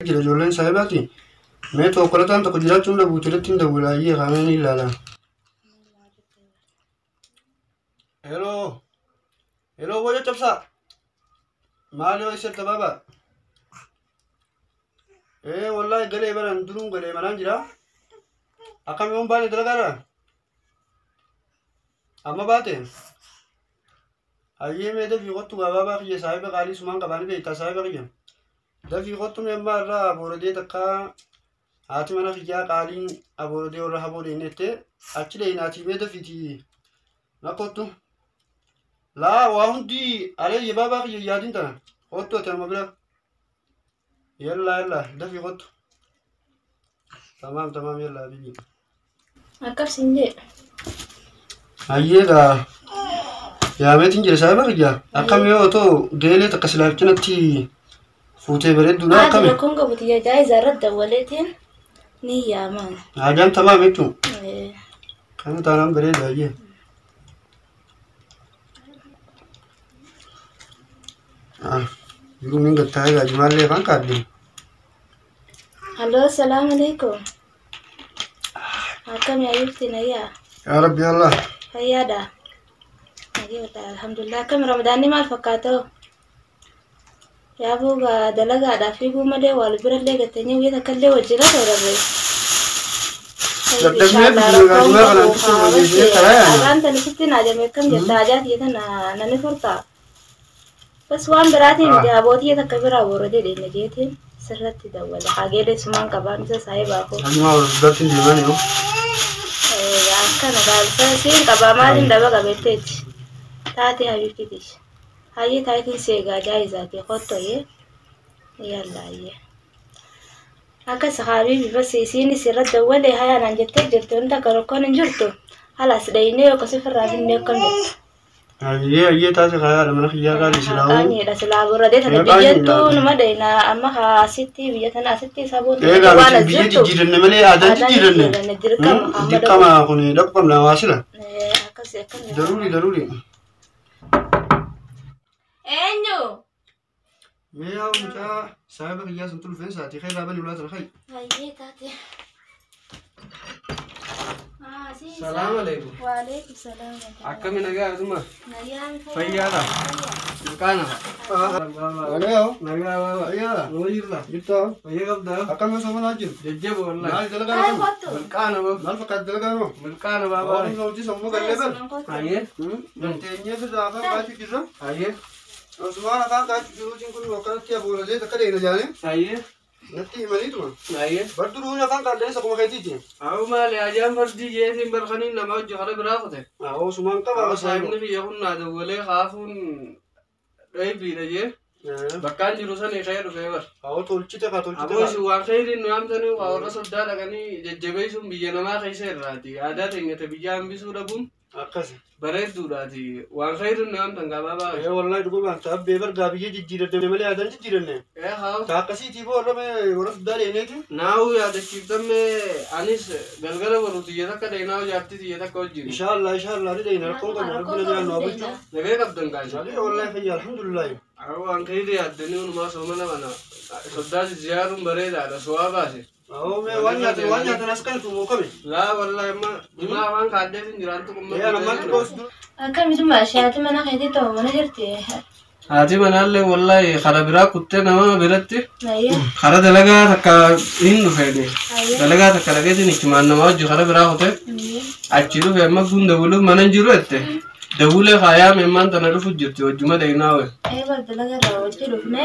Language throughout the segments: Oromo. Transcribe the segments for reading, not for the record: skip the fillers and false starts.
Jira ijoolleen saahibaati. Mee tokkolataan tokko jiraachuun dhabuutu irratti hin dawwalaayee kaameen ilaala. Heloo boja cabsaa. Maali yoo isirta baaba? Wallaahi galee baran duruun galee manaan jira. Akkam yoon baane dalagaadha? Amma baate? Hayyee mee dafii qottu gabaabaa kiyya saahiba qaalii sumaan qabaanii beektaa saahiba kiyya. Dafii qottu meemmaa irraa abooradee takka haati mana kiyyaa qaaliin abooradee warra haboodee hin jettee achi dheeyinaatii mee dafiitii na qottu. Laa waa hundi alee baabaa kiyya yaadiin tana qottu ati arma bira. Yallaa dafii qottu. Tamaam yallaa biyyi. Akkasiin jedha. Hayyee gaa yaameetiin jira saahiba kiyya. Akkam yoo ta'u geelee takka silaafcinatti fuutee bareedduudha akkami? Kun qabuti jaayiza irratti dawwaleetiin ni yaaman. Ajaan tamaam jechuun. Kan taanaan bareeda hayyee. Jiruun hin gattaa'ee gaajimaallee kan kaadde. Halloo salaamu alaikum. Akkami ayyuutti nayyaa? Yaa Rabbi Allah. Fayyaadha. Alhamdulillah. Akkami ramadaanni maal fakkaatoo? Yaa buugaa dalagaadhaa fiiguu malee wal birallee gattanii biyya takkallee wajjin haa ta'u Dadhabnee gaajibaa kanaan tokko wajjin karaa yaadne. Agaan tani sitti naajame akkam jirta ajaa tiyya tana nani furtaa. Bas waan biraatiin abootii takka biraa booradee deemne jeetiin sirratti dawwala. Hageelee sumaan qabaan isa saahibaa koo. Ajumaa wal biraatiin deeman yoo. Akkana gaalisa siin qabaa maaliin dhaba qabeetteetti. Taatee habiibtiiti. Hayyee taayitiin seegaa jaayizaati qottoyee yallaayyee. Akka sahabii bifa isiinis irratti dawwalee hayaanaan jettee jirtu hunda garokkoon hin jirtu. Halas dhaynee yookaan sifirraa finnee akkam jirtu. Hayyee taate kayaadha mana kiyyaa gaarii silaawu. Qaaniidha silaa borradee tana biyyattuu numa dhaynaa amma asitti biyya tana asitti saboota waan as jirtu. Biyya jijjiiranne malee aadaan jijjiiranne. Dirqama kun dhaqfamna waa sila. Akkasii akkam Daruuri. Eenyu? Mee yaa mucaa saahiba kiyyaa sun tulfeen saatii khayraa bani ulaa tana khay. Hayyee taate. Salaam alaikum. Waalaikum salaam. Akkami nagaa asuma? Nagaan Fayyaadha. Dirqaana. Nagayaa. Nagaa baaba. Fayyaadha. Nuu jirta. Jirtaa. Fayyaa qabdaa. Akkam yoo somanaa jiru. Jajjaba wallahi. Maali dalagaa nama? Milqaana baaba. Maal fakkaata dalagaa nama? Milqaana baaba. Waan hojii sammuu gallee bar. Hayyee. Galteenyee birraa afaan baachuu jirra. Hayyee. Osmaan afaan baachuu jiruutiin kun akkanatti abooladee takka deena jaanii. Hayyee. Natti himaniituma. Hayyee. Barduruun afaan qaalleessa kuma keetiiti. Haa maali ajaan fardii jeetiin barkaniin nama hojii kana biraa kute. Osmaan qaba Saayibni biyya kun naa dawwalee kaafuun dheebiidha jee. Bakkaan jiru sanii ka'ee dhufee bar. Tolchite Aboos waan khayriin nu hamtanii waa warra soddaa dhaqanii jajjabeessuun biyya namaa keessa irraati. Aadaa teenyata biyya hambisuu dhabuun akkasi. bareedduudhaati. Waan khayriin nu hamtan gabaabaa. Wallahi dhugumaan tabbee bargaa biyya jijjiiradde malee aadaan jijjiiranne. Haa. Akkasiitii warra soddaa deeneeti. Naawu yaadachiiftamme anis galgala baru xiyya takka deenaa jaartii xiyya takka wajjin. Inshallah ni deena rakkoon kan rabbina jiraannu abulchu. Nagee qabdan gaasha. Wallahi fayyaa alhamdulillah. Waan khayrii yaaddanii unumaa soomana mana soddaas ziyaaruun bareedaadha so'aa baase. Waan nyaatan as kan tumoo kame. Laa wallahi amma jimaa waan kaaddeetiin jiraantu qummaa. Akkamituma shaati mana keetii ta'u mana jirti. Haati manaallee wallahi kara biraa kuttee nama biratti kara dalagaa takka hin dhufeedhe. Dalagaa takka dhageetiin ichumaan nama hojii kara biraa kute achi dhufe amma kun dawuluuf mana hin jiru jette. Dawulee faayaa meemmaan tana dhufu jirti wajjuma deeynaa wayi. Bar dalagaa irraa wajji dhufne.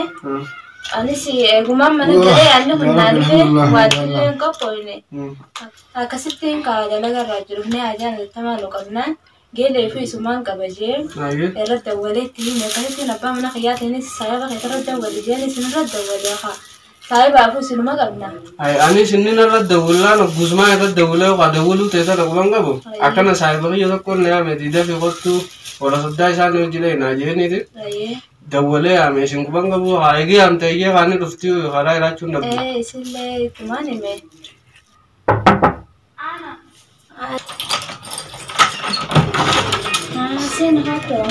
Anis eegumaan mana galee yaadni kun naannoo waajjirri hin qophoofne. Akkasitti hin kaa'aa dalagaa irraa jirufne ajaan iltamaa nu qabnaan. Geelee fi isumaan qabajee irratti dawwaleetti akkasitti abbaa mana kiyyaatiinis saayiba keessa irratti dawwale jeenis irratti dawwalee haa saayibaa fi isinuma qabna. Anis inni irratti dawwulaan guzmaa irratti dawwalee waa dawwaluu teessa dhaquban qabu akkana saayiba kiyya tokko illee yaame diidaa fi kottuu warra soddaa isaanii hojii naa jeeniiti. Dawwalee yaame isin guban qabu haa eegee yaamte iyyee kaanii dhuftii karaa iraachuun dhabdu. Isillee ittumaan hime. Seen haa ta'u.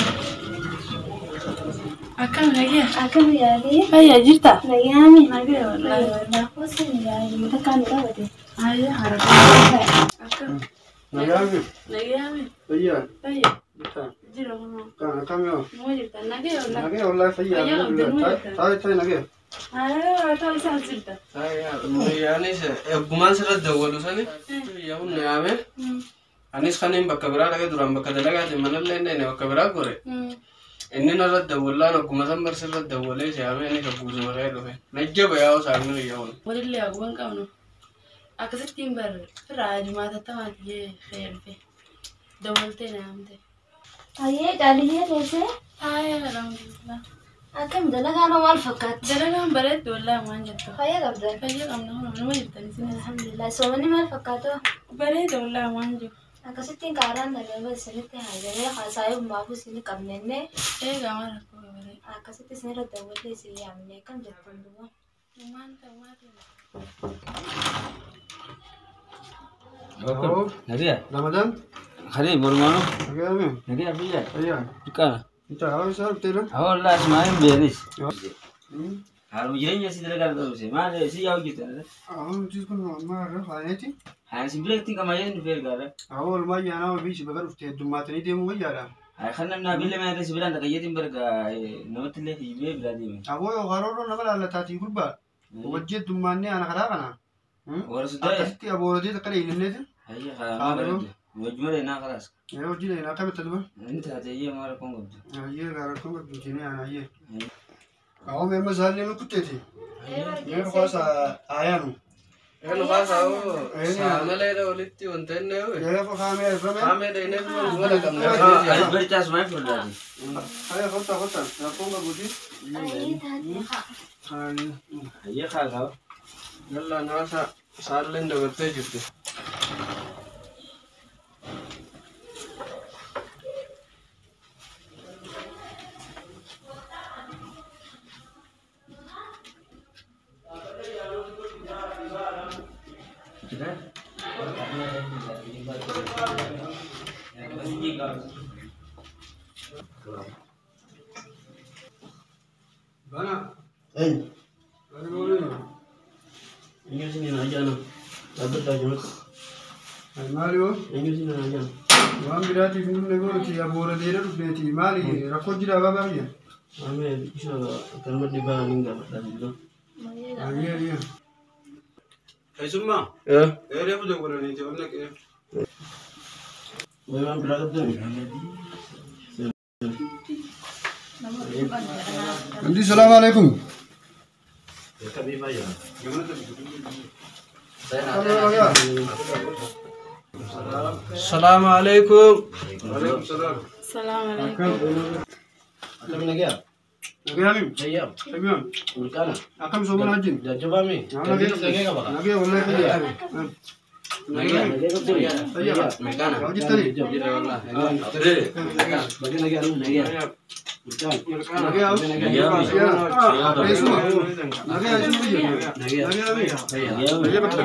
Akam lagi. Akam yadi. Ayah jirta. Lagi ami. Lagi wallahi. Aku sih yadi. Kita kan udah deh. Ayah harap. Akam. Nagami. Lagi ami. Iya. Ayah. Kita. Jiro mo. Kan kami. Mo jirta. Lagi wallahi. Nage wallahi fayya. Tai nage. Ayah tahu saya jirta. يعني قمان سر الدول وسني يوم نعمة أنيس خانين بكبرة لقى درام بكدلقة من اللي إننا بكبرة قري إننا رد دولا نقوم سمر سر الدول إيش عامل إنك بوز مرير له نجيب يا وسامي يوم ولله أقوم كونه أكثر تيمبر فراج ما تتوات جي خير في دولتين عمده Ayah kali ya desa. ayah alhamdulillah Akam dalaga no mal fakat. dalaga baret والله ما جبته Kaya gabda. فجأة قمنا ما جبت نسينا Alhamdulillah. So mani mal fakato. baret والله ما جبت Akasitin karan na level sinite haydare khasayo babu sini kamnenne. إيه كمان أكو baret Akasitin sinira dawale si yamne kan jatun duwa. ما أنت ما Oh, Nadia, Ramadan. hari mormano. Nagami. Nadia biya. Iya. Ikana. Kita harus harus tera. Awalla asmaim beris. Hmm. Haru jirenya sidra gar do se. Ma de si yaw gita. Ah, jiskun ma ra khaneti. Han simble tin kama yen ver gar. Awal ma yana bish bagar ufte dumatni demu wayara. Ay khanna na bille ma de siblan da kayetin berga notle hibe bladi me. Abo yo garoro nabala la tati gurba. Wajjed dumani ana khalaqana. Wara sudai. Akasti abo rodi takale innet. Ay kha ma wajmare na khalas. Ya wajjid ina kabe tadwa. Inta ta ye mara kongo. Ye gara ko bujini ana ye. Awo me mazalle no kuteti. Ye khasa ayanu. أنا خلاص أهو سامل هذا ولدتي وأنت إنه Ye ko khame rame. عامل إنه ولا كم Ay berta asmaim bladi. Ay khota khota. Ya konga budi. Ayah tadi. Ay. Ay kha ga. يلا ناسا صار لنا برتجفتي Bana. أي Bana boleh. إنجل سنين أجانا أبدا جمك Ay Mario. إنجل سنين أجانا Waan biraati kun negoro ti abora dera rufeti mali rakko jira baba biya. عامل إيش هذا كلمة دبان إنجا بدل Ayya ayya. Ay summa, إيه ere bujo wala ni je wala ke. وين بلاد الدنيا Andi salaam alaikum. السلام عليكم Alaikum salam. السلام عليكم Nagami. Nagami. Akam somo najin. Nage wallahi kaya. Ayya. Wajib tadi. Nage au. Resu. Nage aju biya. Nage abi. Nage betul.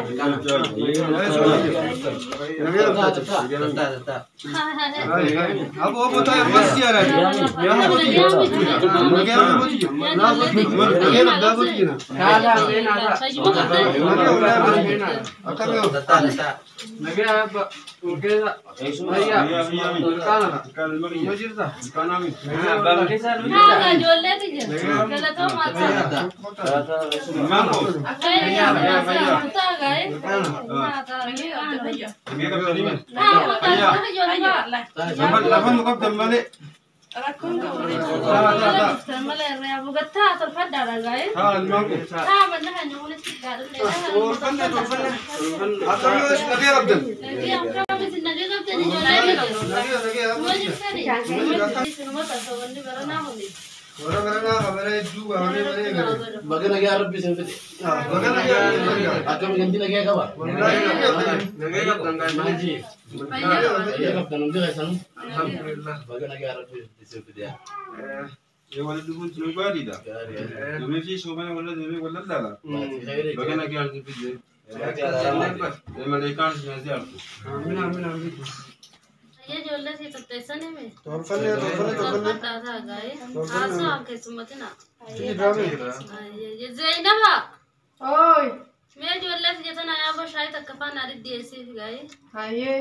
Abu abu tay bas ya lagi. Ya abu ti. Nage abu ti. Na abu ti. Nage na abu ti na. Nage wallahi akam yo. نجي أبا وكذا أيا كان ما جرت كان عمي هذا جولتي كذا تو ما تصير Mango. Lapan muka kembali. Hal mango. Orfan orfan. Atau yo lagi abdul. Orang mana kamera itu awalnya mana kan? بقينا يا ربي سنفتي Bahkan lagi. أكمل جنبنا كيا كبا نجي كابتن كان نجي يا كابتن نجي كسانو الحمد لله بقينا يا ربي سنفتي Ya wala dubun tinu badi da. Dumi fi so bana wala dumi wala lala. Bagana kyan ti pije. Ya malaikan si nazar. Amin amin amin. ये जो ले सी तत्ते ने में तो फले पता था गाय आसो आपके सुमत ना ये ड्रामे ये ज़ैनबा ओए मैं जो ले सी जतना आया वो शायद तक कफा नारी दिए सी गाय आइए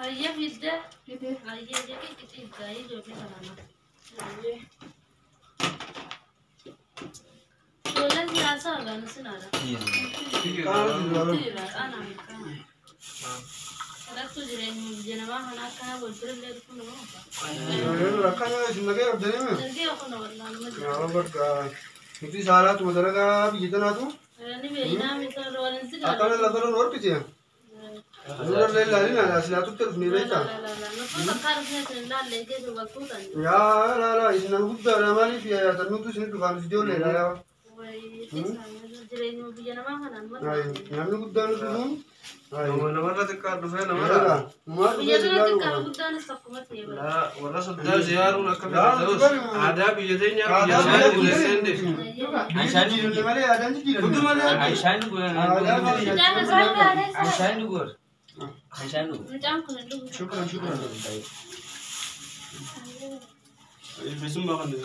आइए विद्या आइए ये किसी गाय जो भी बनाना Dolan biasa kan senara. Iya. Anak kan. Kalau tu jenama anak kan boleh lihat pun apa. रखा है जिंदगी अब देने में Nanti aku nak lalu. यहाँ पर का कितनी सारा तू उधर का अभी जितना तू Ini bina misal rolan sih. आता ने लगा और पीछे उधर ले ला ना असली तू तेरे नहीं रहता Nufu takar sih sendal lagi tu waktu kan. या ला इसने खुद बेरा माली फिर यार तनु तू सिर्फ दुकान से जो ले रहा है Jirenya jenama kan anu. आई हमने खुद बेरा तू आई Nama dekat tu saya nama. मार Biar nanti kalau udah nih stok mat nih. Lah, wala sudah ziarah nak terus. Ada bijanya biasa boleh sende. Aisyah ni ये वाले आ जाने की खुद मारे Aisyah ni gue. Jangan sampai ada. Aisyah ni gue. Aisyah ni. Jangan kau dulu. शुक्रान शुक्रान ये बेसुम बाहर दे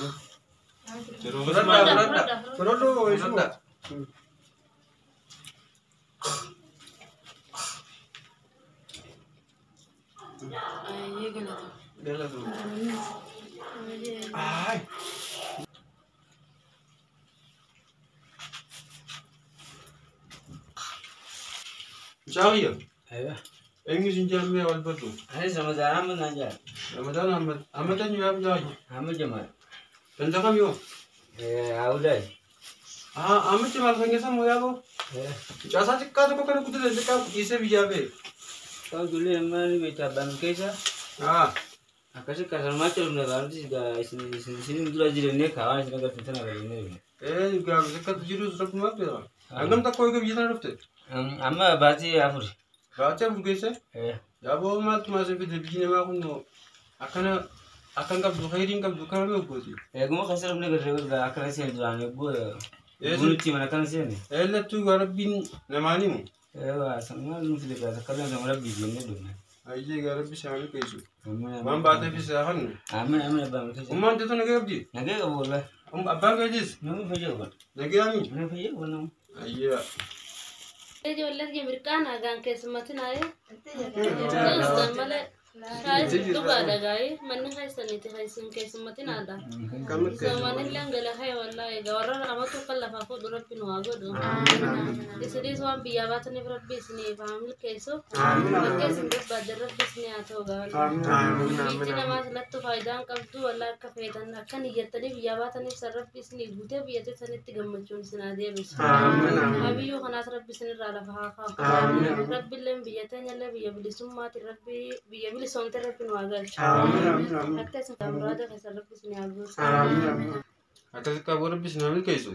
चलो Berada. करो लो ऐसे Berada. ये गलत Bela tu. आई चाहिए Ayo. English injal me awal betul. Ini sama saya aman aja. Ramadan amat tu ni apa jadi? Aman cuma. Tentang kami yo. Udah. Amat cuma sangat sama ya bo. Jasa cekak tu kan kudu cekak ise bijabe. Kau dulu emang baca bangkai sah. Akasih kasar macam mana kan sih sini dulu aja ni kawan sini kat sana lagi ni. Juga cekak jiru surat mu apa ya? Agam tak kau ke bijasan rupte. Amma baca apa? Baca buku ise. Ya bo mat masih bisa bikin apa pun no. Akan kap dukhairin kap dukhar me uko sih. Gua kasar mana kerja akan sih jualan gua. Gua cuma nak sih ni. Ella tu garabin namani mu. Wah, sama lu sih kerja kalau nama orang bikin ni dulu. Aje garabin sahani kaisu. Amma Man baca bisa kan. amma bangkai. Umman tu nak kerja. Naga ka boleh. Abang kerja. Nunggu baju kan. Lagi ami. Nunggu baju kan. Iya. ये जो लग गया मेरे कान आगा के समझ ना आए तो मतलब शायद तो बात आए मन है सनी तो है सुन के समझ ना आता समझ लंगला है वाला ये गौरव रामा तो कल लफा को दूर पिनो आगो दो इसलिए सो हम बिया बात नहीं पर बिसने फामिल कैसो कैसे बस बाजार बिसने आता होगा बीच नमाज लग तो फायदा कब तो अल्लाह का फायदा ना का नियत नहीं बिया बात नहीं सरफ बिसने भूते बिया तो सनी तिगम चुन सुना दे बिस अभी यो खना सरफ बिसने राला फहा रब बिल्लम बिया तन्यले बिया बिलिसुम मात रब्बी बिया बिलिसुम तरफ नवागल लगता है समराद का सरफ बिसने आगो Atas kabur bis namil kaisu.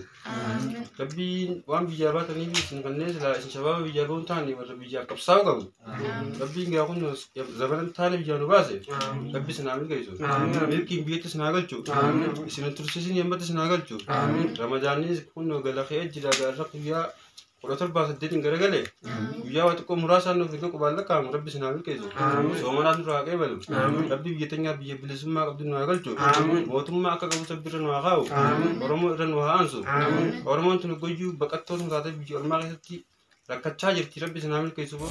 Tapi wan bijabat ni bis nganne sila shabab bijabun tani wala bijab kapsaw gabu. Tapi nggak aku nus zaman tani bijabu base. Tapi bis namil kaisu. Milki biyat senagal cu. Isin terus isin yang batas senagal cu. Ramadan ni pun galakhe jila galak ya. Kalau terbatas dating gara-gara, ya waktu kau merasa nak itu kau balik kamu, tapi senang kaisu. Semua orang tu rakyat balu. Tapi biatnya biar beli semua kau tu nagal cu. Mau tu mak kau sabir nuagau. Orang mau nuaga ansu. Orang mau tu nak kuju bakat tu nak ada biar orang mak itu rakat cair, tapi senang kaisu.